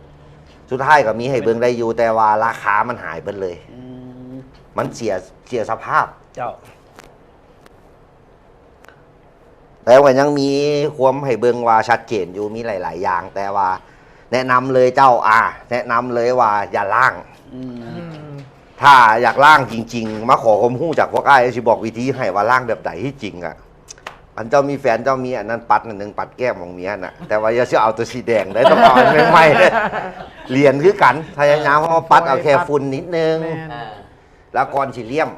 สุดท้ายก็มีให้เบิ่งได้อยู่แต่ว่าราคามันหายเบิดเลย มันเสียสภาพ เจ้า แต่ว่ายังมีความให้เบิ่งว่าชัดเจนอยู่มีหลาย ๆ อย่าง แต่ว่าแนะนำเลยเจ้าแนะนำเลยว่าอย่าล่าง ถ้าอยากล่างจริง ๆ มาขอความรู้จากพวกอ้ายสิบอกวิธีให้ว่าล่างแบบไหนที่จริงอ่ะอันเจ้ามีแฟนเจ้ามีอันนั้นปัดอันหนึงปัดแก้มของเมียน่ะแต่ว่าอย่าเชื่อเอาตัวสีแดงได้ต้องเอาอันใหม่ๆเรียนคือกันพยายามเอาปัดเอาแค่ฝุ่นนิดนึง แม่น แล้วก่อนสิเลี่ยม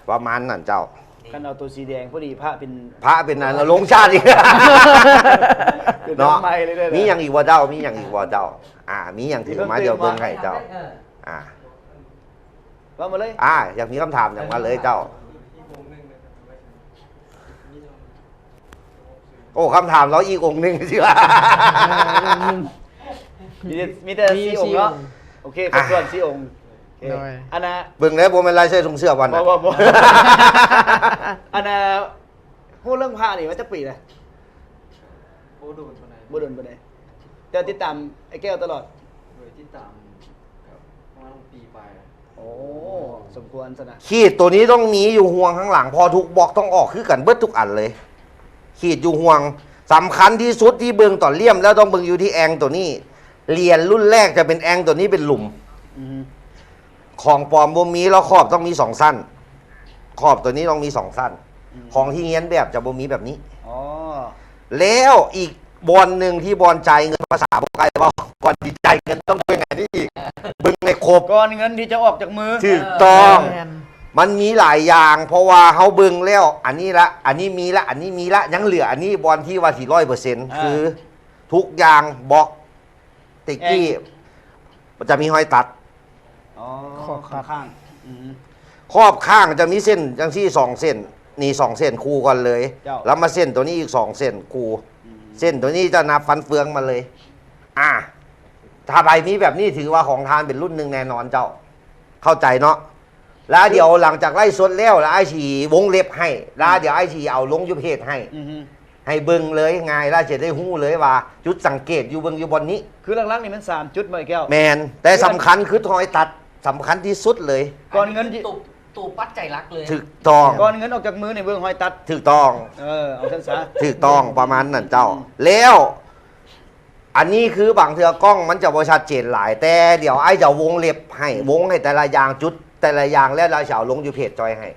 ประมาณนั้นเจ้า กันเอาตัวสีแดงพอดีผ้าเป็น พระเป็นอันลงชาติอีก เป็น เนาะ ไม้เลยเด้อ มีอย่างอีกว่าเจ้ามีอย่างอีกว่าเจ้ามีอย่างถือมาเดี๋ยวเบิ่งให้เจ้าว่ามาเลย อยากมีคำถามอย่างมาเลยเจ้า โอ้คำถามเราอีกองค์หนึ่งสิวะ มีแต่สี่องค์เนาะโอเคครบถ้วนสี่องค์โอเค โดย อันน่ะ เบิ่งแล้วผมเป็นลายเสื้อทรงเสื้อวัน บ่ น่ะ บ่บ่อันน่ะพูดเรื่องผ้านี่มันจะปีเลย โบดูนคนไหน บ่โดนบ่ได้แต่ติดตามไอ้แก้วตลอด โดยที่ตามครับประมาณปีไป โอ้สมควรซะนะ ขีดตัวนี้ต้องมีอยู่ห่วงข้างหลัง พอทุกบล็อกต้องออกคือกันเบิดทุกอันเลย ขีดอยู่ห่วงสำคัญที่สุดที่เบิ่งต่อเลี่ยมแล้วต้องเบิ่งอยู่ที่แองตัวนี้เรียนรุ่นแรกจะเป็นแองตัวนี้เป็นหลุม ของปลอมบ่มีแล้วขอบต้องมี2สั้นขอบตัวนี้ต้องมี2สั้นของที่เงี้ยนแบบจะบ่มีแบบนี้ อ๋อ แล้วอีกบอลหนึ่งที่บอลใจายเงินภาษาพวกไกลว่าบอลดีใจเงินต้องเป็นไงนี่อีกบึงในครบ ก้อนเงินที่จะออกจากมือ ถูกต้อง แม่น มันมีหลายอย่าง เพราะว่าเขาบึงแล้วอันนี้ละอันนี้มีละอันนี้มีละยังเหลืออันนี้บอลที่ว่าที่100%คือทุกอย่างบล็อกติกกี้มันจะมีห้อยตัด อ๋อ ขอบครับ ข้าง ครอบข้างจะมีเส้นจังที่2 เส้นนี่2 เส้นคู่กันเลย แล้วมาเส้นตัวนี้อีก2 เส้นคู่เส้นตัวนี้จะนับฟันเฟืองมาเลยถ้าใบมีแบบนี้ถือว่าของทานเป็นรุ่นหนึ่งแน่นอนเจ้า เข้าใจเนาะแล้วเดี๋ยวหลังจากไล่สดแล้วไอ้ฉีวงเล็บให้แล้วเดี๋ยวไอ้ฉีเอาลงยุเพจให้ ให้เบิ่งเลยไงแล้วจะได้หู้เลยว่า จุดสังเกตอยู่เบิ่งอยู่บนนี้ คือหลังๆนี่มัน3จุดมาแก้ว แมนแต่สำคัญคือทอยตัดสำคัญที่สุดเลย ก้อนเงินที่ ตูปัดใจรักเลย ถูกต้อง ก้อนเงินออกจากมือในเบื้องหอยตัด ถูกต้อง เอาชั้นซะ ถูกต้องประมาณนั้นเจ้า แล้ว อันนี้คือบางเทือกล้องมันจะบ่ชัดเจนหลายแต่เดี๋ยวไอ้จะวงเล็บให้วงให้แต่ละอย่างจุด แต่ละอย่างแล้วเราจะเอาลงอยู่เพจจอยให้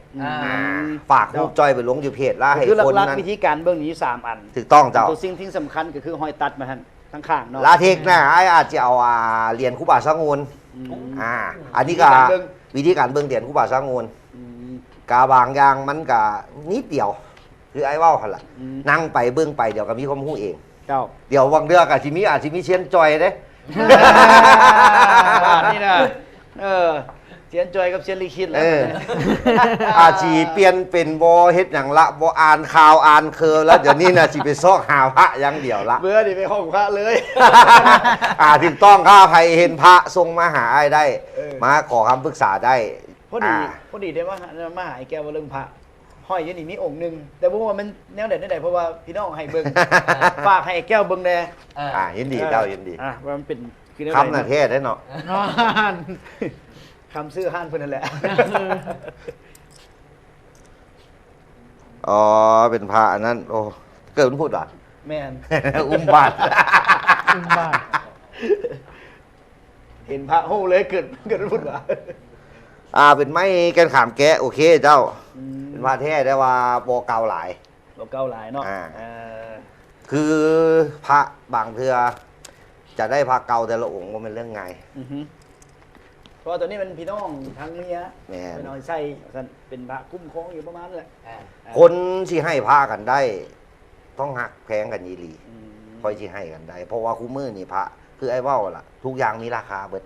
ฝากรูปจอยไปลงอยู่เพจแล้วให้ คือ คน หลัก นั้น ๆวิธีการเบื้องนี้3อัน ถูกต้องเจ้า ตัวสิ่งที่สำคัญก็คือหอยตัดมาทันทั้งข้างเนาะ ลาเทคนะไอ้อาจจะเอาเหรียญคู่บาสงูลอันนี้ก็วิธีการเบิ่งเหรียญคู่บาสงูลกาบางอย่างมันก็นิดเดียว คือไอ้ว่าวหั่นล่ะนั่งไปเบิ่งไปเดี๋ยวก็มีความรู้เอง เจ้า เดี๋ยววังเดือกอาจจะมีเชียนจอยเด้ บ้านนี่นะเซียนจอยกับเซียนลิขิตแล้ว อาจีเปลี่ยนเป็นบ่เฮ็ดหยังละบ่อ่านข่าวอ่านเคอแล้วเดี๋ยวนี้น่ะสิไปซอกหาพระอย่างเดียวละ เบื่อดิไปห้องพระเลย ถูกต้องข้าใครเห็นพระทรงมาหาอ้ายได้ มาขอคำปรึกษาได้ พอดีได้มาหาไอ้แก้วว่าเรื่องพระห้อยอยี่นี่มีองค์หนึ่งแต่บ่ว่ามันแนวใดเพราะว่าพี่น้องให้เบิ่งฝากให้ไอ้แก้วเบิ่งแน่ ยินดีเจ้ายินดี ว่ามันเป็นคือแนว คำน่ะเทศได้เนาะ คำซื้อห้านเพิ่นนั่นแหละ อ๋อเป็นพระอันนั้นโอ้เกิดมันพูดว่ะ แม่น อุ้มบาตร บ้า เห็นพระโหเลยเกิดพูดว่า เป็นไม้แกนขามแกะโอเคเจ้า เป็นพระแท้ได้ว่าบ่เก่าหลาย เราเก้าหลายเนาะ คือพระบางเทือจะได้พระเก่าแต่ละองค์ก็เป็นเรื่องไง อือฮึเพราะว่าตัวนี้มันพี่น้องทั้งเมีย แม่น เป็นเอาใส่กันเป็นพระคุ้มครองอยู่ประมาณนั้นแหละ คนที่ให้พระกันได้ ต้องหักแพงกันยีหลี อืม ค่อยที่ให้กันได้ เพราะว่าคู่มือนี่พระคือไอ้เว้าล่ะ ทุกอย่างมีราคาเบิด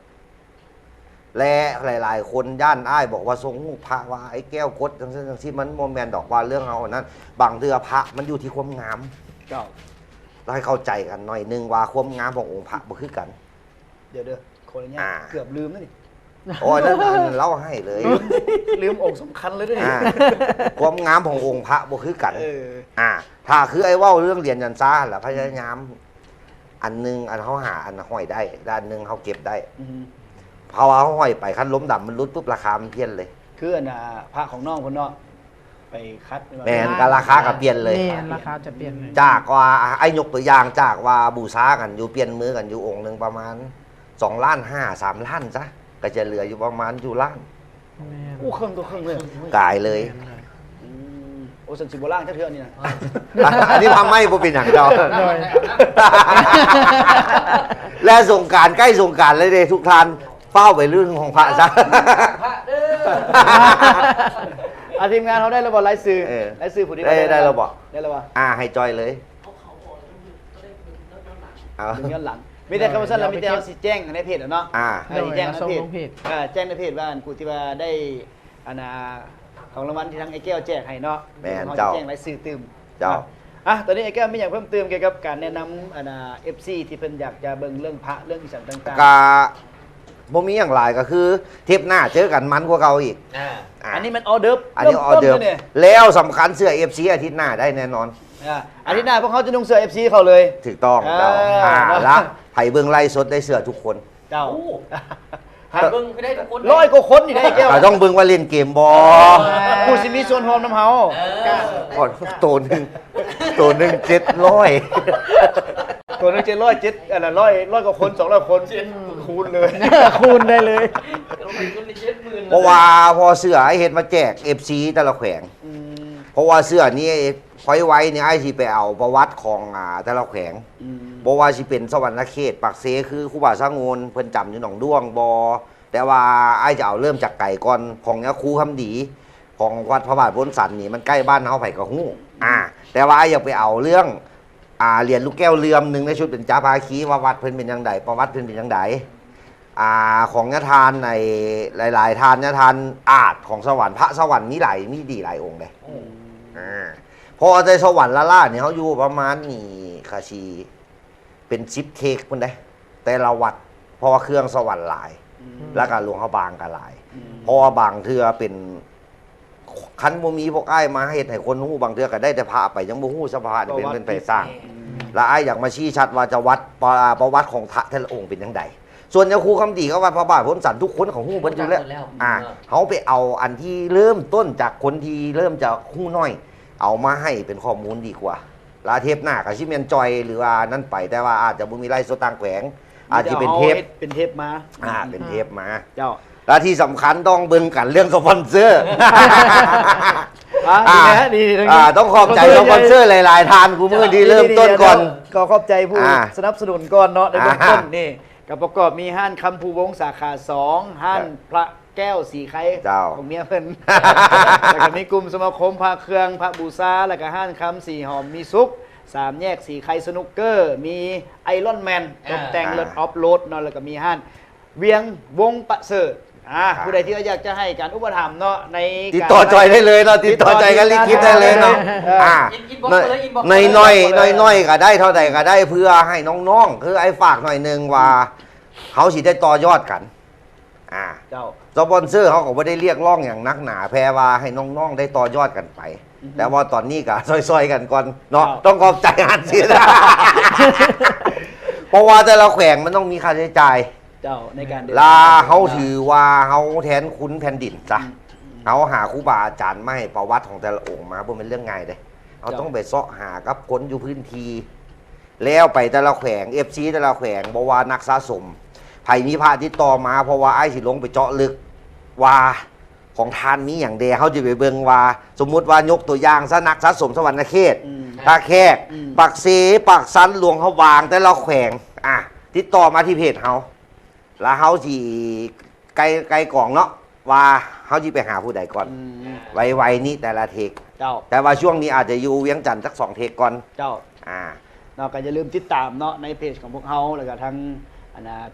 และหลายๆ คนย่านอ้ายบอกว่าทรงหูพระว่าไอ้แก้วกดจังซี่จังซี่มันโมแมนดอกว่าเรื่องเอาอันนั้น บางเทือพระมันอยู่ที่ความงาม เจ้า เราให้เข้าใจกันหน่อยนึงว่าความงามขององค์พระบ่คือกัน เดี๋ยวคนละเนี้ย อ่า เกือบลืมแล้วนี่ โอ้ยนั่นเล่าให้เลย ลืมองค์สำคัญเลยด้วยนี่ ความงามขององค์พระบ่คือกัน เออ ถ้าคือไอ้เว่าเรื่องเรียนยันซ่าแหละพยายามอันหนึงอันเขาหาอันห้อยได้ด้านหนึงเขาเก็บได้ อือฮึ เพราะว่าเขาห้อยไปขั้นล้มดำมันรุดปุ๊บราคามันเพี้ยนเลย คืออันน่ะพระของน้องคนเนาะไปคัด แมนก็ราคาก็เปลี่ยนเลย นี่ราคาจะเปลี่ยนเลย จากว่าไอ้ยกตัวอย่างจากว่าบูชากันอยู่เปลี่ยนมือกันอยู่องค์หนึ่งประมาณ2 ล้าน5 3 ล้านซะก็จะเหลืออยู่ประมาณอยู่ล้าน แม่น อู้เครื่องตัวเครื่องเลย กายเลย อืมโอ้สันสิบโบราณเท่าเทือนี่นะ อันนี้ทำไม่บ่เป็นอย่างเดียว โดย และสงกรารใกล้สงกรารเลยเด้ทุกท่านเฝ้าไปเรื่องของพระซะ พระเด้อ ทีมงานเขาได้ระบบไลฟ์สื่อ เออ ไลฟ์สื่อผู้ที่ ได้ระบบ ได้ระบบ ให้จอยเลยเอา ดึงย้อนหลังมีแต่คำสั่นแล้วมีแต่เราสิแจ้งในเพจอะเนาะ สิแจ้งในเพจแจ้งในเพจว่ากูที่ว่าได้อาณาของรางวัลที่ทั้งไอ้แก้วแจกให้เนาะ แม่น เขา เจ้า แจ้งไลฟ์สื่อตื่ม เจ้า ตอนนี้ไอ้แก้วมีอย่างเพิ่มเติมเกี่ยวกับการแนะนำอาณา FC ที่เพิ่นอยากจะเบิ่งเรื่องพระเรื่องอีสานต่าง กะบ่มีอย่างไรก็คือเทปหน้าเจอกันมันกว่าเก่าอีก ๆอันนี้มันออเดิร์ฟ อันนี้ออเดิม ริ่ต้นลยเนี่ย แล้วสำคัญเสื้อ FC อาทิตย์หน้าได้แน่นอน อาทิตย์หน้าพวกเขาจะนุ่งเสื้อ FC เขาเลย ถูกต้องเจ้า อ่า ละไผ่เบิ่งไล่สดได้เสื้อทุกคน เจ้า หาเบิ่งไม่ได้ทุกคน ร้อยกว่าคนนี่ได้ไอ้แก้ว ก็ต้องเบิ่งว่าเล่นเกมบ่ กูสิมีส่วนหอมน้ำเฮา ก่อนตัวหนึง700 ตัวนึง700อันน่ะร้อยกว่าคน200คนคูณเลย คูณได้เลย เพราะว่าพอเสื้อไอ้เฮ็ดมาแจก FC แต่ละแขวง อืม เพราะว่าเสื้อนี้พอยไว้เนี่ยไอ้สิไปเอาประวัติของแต่ละแขวง อืม บ่ว่าสิเป็นสวรรณเขตปากเสคือครูบาสร้างโงนเพิ่นจำอยู่หนองด้วงบ่แต่ว่าไอ้จะเอาเริ่มจากไก่ก่อนของยาคูคำดีของวัดพระบาทพ้นสันนี่มันใกล้บ้านเฮาไผก็ฮู้แต่ว่าไอ้อยากไปเอาเรื่องเหรียญลูกแก้วเรือมหนึงในชุดเป็นจ้าภาคีว่าวัดเพิ่นเป็นจังไดประวัติเพิ่นเป็นจังไดของยะทานในหลายๆทานยะทานอาจของสวรรค์พระสวรรค์มีดีหลายองค์เลยพอในสวรรค์ละล่าเนี่ยเขาอยู่ประมาณนี่คาชีเป็น10 เทคพุ่นได้แต่ละวัดเพราะว่าเครื่องสวรรค์หลาย แล้วก็หลวงเขาบางก็หลาย เพราะว่าบางเทือเป็นคันบ่มีพวกอ้ายมาเฮ็ดให้คนฮู้บางเทือก็ได้แต่พระไปยังบ่ฮู้สภาพเป็นไปสร้าง แล้วอ้ายอยากมาชี้ชัดว่าจะวัดประวัติของพระแต่ละองค์เป็นจังไดส่วนยาคูคำดีก็วัดพระบาทพ้นสันทุกคนของฮู้เพิ่นอยู่แล้วเขาไปเอาอันที่เริ่มต้นจากคนที่เริ่มจากฮู้น้อย เอามาให้เป็นข้อมูลดีกว่าลาเทปหน้าก็สิแม่นจอยหรือว่านั่นไปแต่ว่าอาจจะบ่มีไลฟ์สดต่างแขวงอาจจะเป็นเทป เป็นเทปมา เป็นเทปมา เจ้า และที่สำคัญต้องเบิ่งกันเรื่องสปอนเซอร์ ดีนะดีทั้งนี้ ต้องขอบใจสปอนเซอร์หลายๆทานกูมือที่เริ่มต้นก่อน ก็ขอบใจผู้สนับสนุนก่อนเนาะในเบื้องต้นนี่กับประกอบมีห้านคำภูวงศ์สาขา2ห้านพระแก้วสีไข่ เจ้า ของเมียเพิ่น แล้วก็มีกลุ่มสมาคมพระเครื่องพระบูชาแล้วก็ห้านคำสีหอมมีซุป3 แยกสีไข่สนุกเกอร์ มีไอรอนแมนตกแต่งรถออฟโรดเนาะแล้วก็มีห้านเวียงวงประเสริฐผู้ใดที่อยากจะให้การอุปถัมภ์เนาะใน ติดต่อจอยได้เลยเนาะติดต่อใจกันลิขิตได้เลยเนาะ อินบ็อกซ์เลยอินบ็อกซ์ น้อยก็ได้เท่าใดก็ได้เพื่อให้น้องๆคือไอ้ฝากหน่อยนึงว่าเขาสิได้ต่อยอดกันเจ้าสปอนเซอร์เขาก็ไม่ได้เรียกร้องอย่างนักหนาแพรว่าให้น้องๆได้ต่อยอดกันไป แต่ว่าตอนนี้ก็ซอยๆกันก่อนเนาะต้องขอบใจงานเสียนะ เพราะว่าแต่ละแขวงมันต้องมีค่าใช้จ่าย เจ้าในการเดิน ลาเฮาถือว่าเฮาแทนคุณแผ่นดินจ้ะเฮาหาครูบาอาจารย์มาให้ประวัติของแต่ละองค์มาบ่เป็นเรื่องง่ายเด้เฮาต้องไปเสาะหากับคนอยู่พื้นที่แล้วไปแต่ละแขวง FC แต่ละแขวงบ่ว่านักสะสมไผมีพระติดต่อมาเพราะว่าไอ้สิลงไปเจาะลึกว่าของทานมีอย่างเดียวเขาจะไปเบิ่งว่า สมมุติว่ายกตัวอย่างซะนักสะสมสวรรณเขต ตาแขกปักเสปักสันหลวงเขาวางแต่เราแขวงติดต่อมาที่เพจเขาแล้วเขาที่ไกลกล่องเนาะว่าเขาที่ไปหาผู้ใดก่อน ไวๆนี่แต่ละเทค เจ้า แต่ว่าช่วงนี้อาจจะอยู่เวียงจันทร์สัก2 เทคก่อน เจ้า อ่า เนาะก็อย่าลืมติดตามเนาะในเพจของพวกเฮาแล้วก็ทั้ง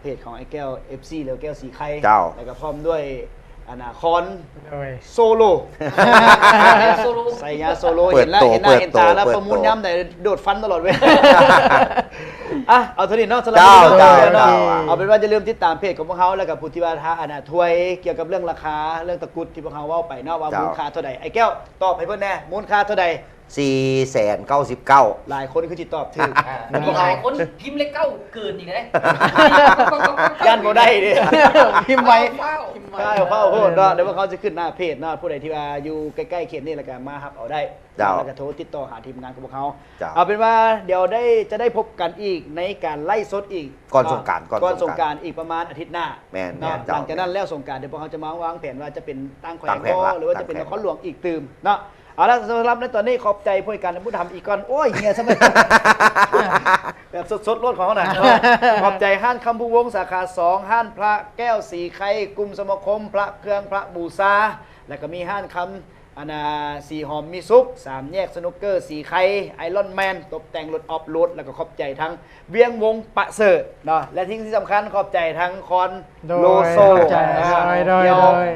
เพจของไอ้แก้ว FC แล้วแก้วสีไข่ เจ้า แล้วก็พร้อมด้วยคอน โดย โซโล่ โซโล ใส่ยาโซโล่ เปิ เห็ ด นแล้ว ตัว เห็นหน้าเห็นตาแล้ว เปิดตัว ประมูลย้ำไหนโดดฟันตลอดเวลาอ่ะเอาเท่านี้เนาะสำหรับ เจ้า วันนี้ เจ้า เนาะ เจ้า เอาเป็นว่าอย่าลืมติดตามเพจของพวกเขาแล้วกับผู้ที่ว่าท้าถวยเกี่ยวกับเรื่องราคาเรื่องตะกรุดที่พวกเขาเว่าไปเนาะว่ามูลค่าเท่าใดไอ้แก้วตอบให้เพื่อนแน่มูลค่าเท่าใด 499 หลายคนคือจิตอบถึง มีหลายคนพิมพ์เลขเก้าเกินอีกเลย ย่านบ่ได้เด้ พิมพ์ไว้ พิมพ์ ใช่เฝ้าโพดเนาะเดี๋ยวพวกเขาจะขึ้นหน้าเพจเนาะผู้ใดที่ว่าอยู่ใกล้ๆเขตนี่แล้วก็มารับเอาได้ เจ้า แล้วก็โทรติดต่อหาทีมงานของพวกเขา เจ้า เอาเป็นว่าเดี๋ยวจะได้พบกันอีกในการไล่สดอีก ก่อนสงกรานต์ ก่ ก่ อ อน น ส ส ง ง ก ก ราร านต์ อีกประมาณอาทิตย์หน้า แม่น เนาะ เจ้า หลังจากนั้นแล้วสงกรารเดี๋ยวพวกเขาจะมาวางแผนว่าจะเป็นตั้งแขว ตั้ ง งแขวง บ่ ละ หรือว่าจะเป็น ตั้ น ง ค แขว รง หลวงอีกตื่มเนาะเอาละสำหรับในตอนนี้ขอบใจผู้การผู้ทำอีกก่อนโอ้ยเฮียซะไม่ แบบสดๆรถของเขาหน่อยขอบใจห้านคำพูวงศ์สาขา 2ห้านพระแก้วสีไข่กลุ่มสมาคมพระเครื่องพระบูชาแล้วก็มีห้านคำสีหอมมีซุป3 แยกสนุกเกอร์สีไข่ไอรอนแมนตกแต่งรถออฟโรดแล้วก็ขอบใจทั้งเวียงวงประเสริฐเนาะและที่สำคัญขอบใจทั้งคอน โดย โลโซ ขอบใจโดย เดี๋ยว โดย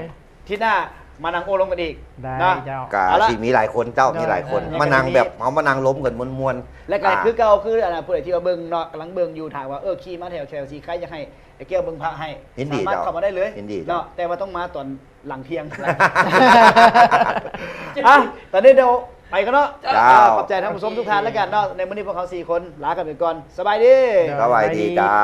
ที่หน้ามานั่งโอลงกันอีก ได้ นะ เจ้า กา เอาละ ที่มีหลายคนเจ้ามีหลายคน ได้ มานั่งแบบเขามานั่งล้มกันมวนๆ และก็คือเก่าคือผู้ใดที่ว่าเบิ่งเนาะกำลังเบิ่งอยู่ถามว่าขี่มาแถวสีไข่จะให้ไอ้แก้วเบิ่งพระให้ ยินดี สามารถ เจ้า เข้ามาได้เลย ยินดีเจ้า เนาะแต่ว่าต้องมาตอนหลังเที่ยง อ่ะตอนนี้เดี๋ยวไปกันเนาะ เจ้า ขอบใจท่านผู้ชมทุกท่านแล้วกันเนาะในมื้อนี้พวกเขา4 คนลากันไปก่อนสบายดี สวัสดีเจ้า